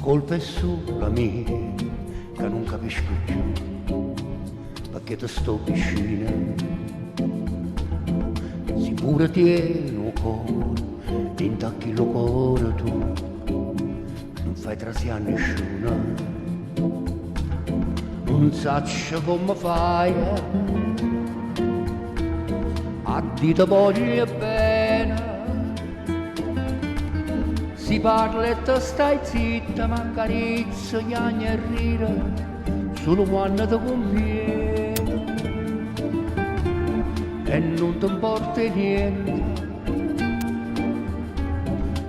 colpa è solo mia, che non capisco più, perché ti sto vicino. Si pure tieni cuore, ti intacchi il cuore tu, non fai trasi a nessuno. Non saccio come fai, a dita voglio bene. Si parla e te stai zitta, ma carizzo, chiagna e rire, solo quando ti conviene. E non ti importa niente,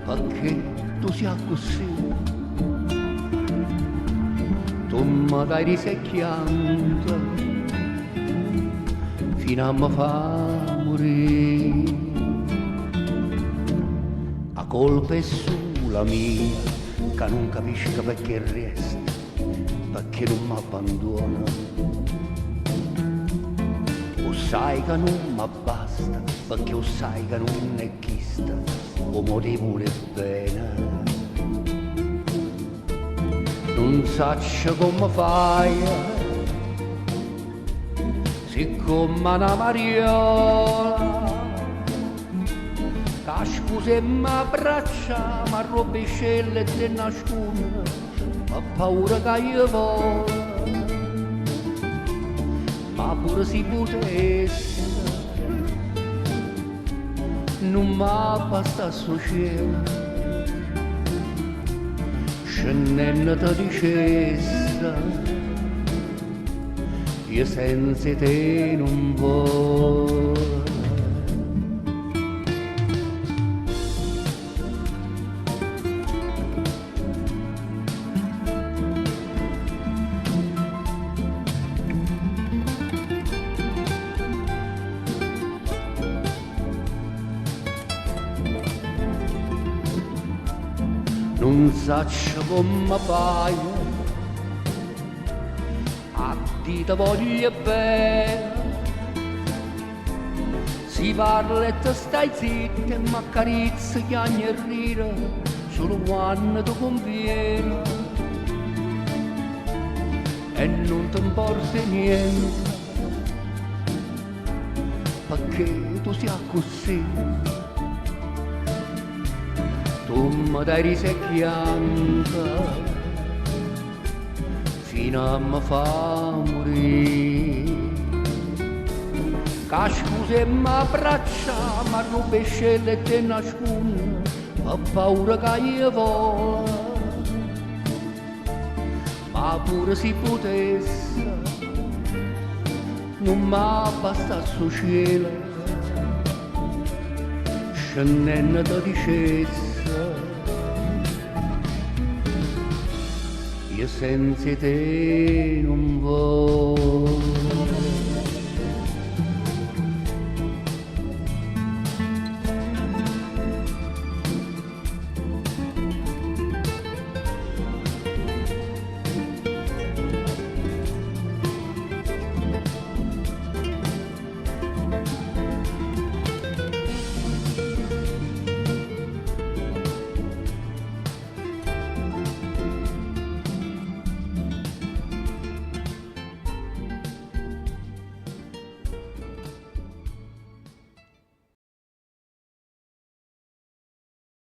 perché tu sia così. Tu mi dai risecchiando, fino a mi fa morire. La colpa è sulla mia, che non capisco perché resta, perché non mi abbandona. O sai che non mi basta, perché o sai che non è chista, o mo ti vuole bene. Non saccio come fai, siccome una mariola, che scusa e m'abbraccia, ma robiscelle e te nasconde, ho paura che io vola. Ma pure si potesse, non mi basta sto cielo. Scendendo ti dicesse, io senza te non voglio. Non saccio come fai, a dita voglio bene. Si parla e te stai zitta, e m'accarezza, chiagna e rire, solo quando ti conviene. E non ti importa niente, perché tu sia così. Tu mi dai risecchiando, fino a mi fa morire. Che scusa e m'abbraccia, ma robiscelle e te nasconde, ho paura che io vola. Ma pure si potesse, non mi basta sto cielo. Scendendo ti dicesse, io senza te non voglio.